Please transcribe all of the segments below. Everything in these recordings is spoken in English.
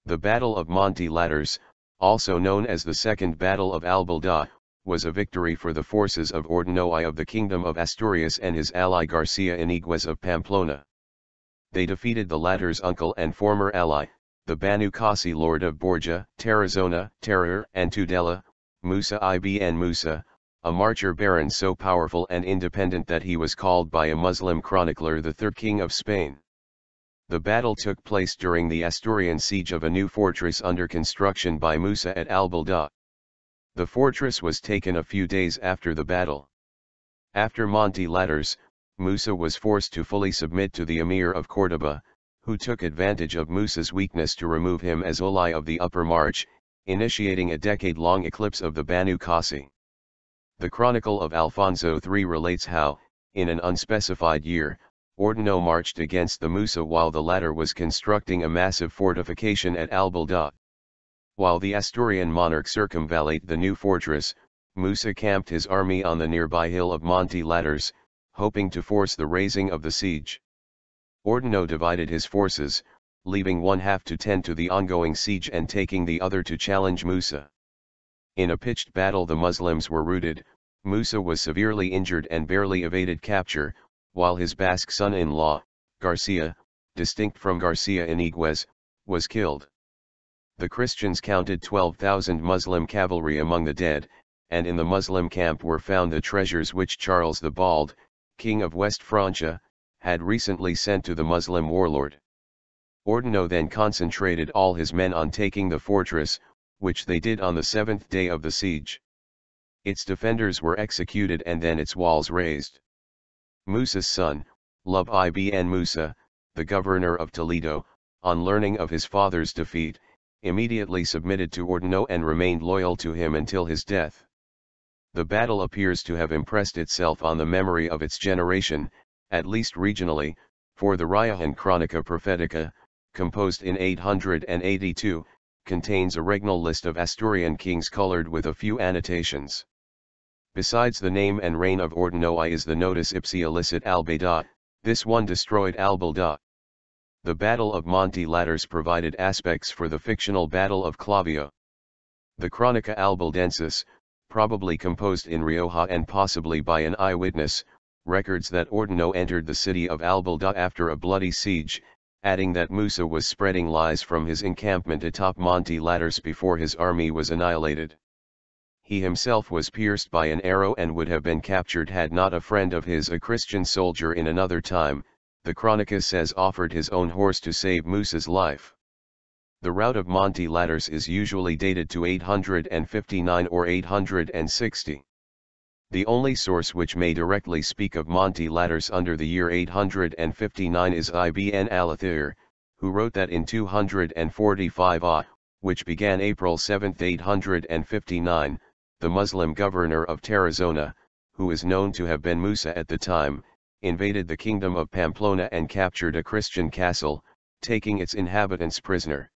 The Battle of Monte Laturce, also known as the Second Battle of Albelda, was a victory for the forces of Ordoño I of the Kingdom of Asturias and his ally García Íñiguez of Pamplona. They defeated the latter's uncle and former ally, the Banu Qasi lord of Borja, Tarazona, Terrer and Tudela, Musa ibn Musa, a marcher baron so powerful and independent that he was called by a Muslim chronicler the third king of Spain. The battle took place during the Asturian siege of a new fortress under construction by Musa at Albelda. The fortress was taken a few days after the battle. After Monte Laturce, Musa was forced to fully submit to the Emir of Córdoba, who took advantage of Musa's weakness to remove him as wāli of the Upper March, initiating a decade-long eclipse of the Banu Qasi. The Chronicle of Alfonso III relates how, in an unspecified year, Ordoño marched against the Musa while the latter was constructing a massive fortification at Albelda. While the Asturian monarch circumvallated the new fortress, Musa camped his army on the nearby hill of Monte Laturce, hoping to force the raising of the siege. Ordoño divided his forces, leaving one half to tend to the ongoing siege and taking the other to challenge Musa. In a pitched battle the Muslims were routed, Musa was severely injured and barely evaded capture, while his Basque son-in-law, Garcia, distinct from García Íñiguez, was killed. The Christians counted 12,000 Muslim cavalry among the dead, and in the Muslim camp were found the treasures which Charles the Bald, king of West Francia, had recently sent to the Muslim warlord. Ordoño then concentrated all his men on taking the fortress, which they did on the 7th day of the siege. Its defenders were executed and then its walls razed. Musa's son, Lubb ibn Musa, the governor of Toledo, on learning of his father's defeat, immediately submitted to Ordoño and remained loyal to him until his death. The battle appears to have impressed itself on the memory of its generation, at least regionally, for the Riojan Chronica Prophetica, composed in 882, contains a regnal list of Asturian kings colored with a few annotations. Besides the name and reign of Ordoño I is the nodus ipsi illicit Albelda, this one destroyed Albelda. The Battle of Monte Laturce provided aspects for the fictional Battle of Clavijo. The Chronica Albeldensis, probably composed in Rioja and possibly by an eyewitness, records that Ordoño entered the city of Albelda after a bloody siege, adding that Musa was spreading lies from his encampment atop Monte Laturce before his army was annihilated. He himself was pierced by an arrow and would have been captured had not a friend of his, a Christian soldier in another time, the Chronica says, offered his own horse to save Musa's life. The rout of Monte Laturce is usually dated to 859 or 860. The only source which may directly speak of Monte Laturce under the year 859 is Ibn al-Athir, who wrote that in 245 AH, which began April 7, 859, the Muslim governor of Tarazona, who is known to have been Musa at the time, invaded the kingdom of Pamplona and captured a Christian castle, taking its inhabitants prisoner.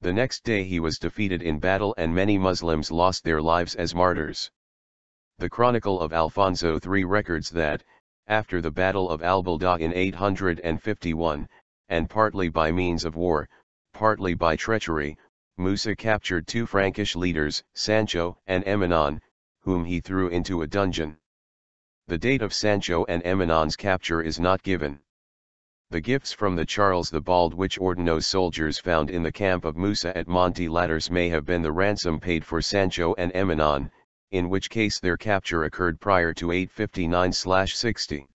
The next day he was defeated in battle and many Muslims lost their lives as martyrs. The Chronicle of Alfonso III records that, after the Battle of Albelda in 851, and partly by means of war, partly by treachery, Musa captured two Frankish leaders, Sancho and Eminon, whom he threw into a dungeon. The date of Sancho and Eminon's capture is not given. The gifts from the Charles the Bald which Ordoño's soldiers found in the camp of Musa at Monte Laturce may have been the ransom paid for Sancho and Eminon, in which case their capture occurred prior to 859/60.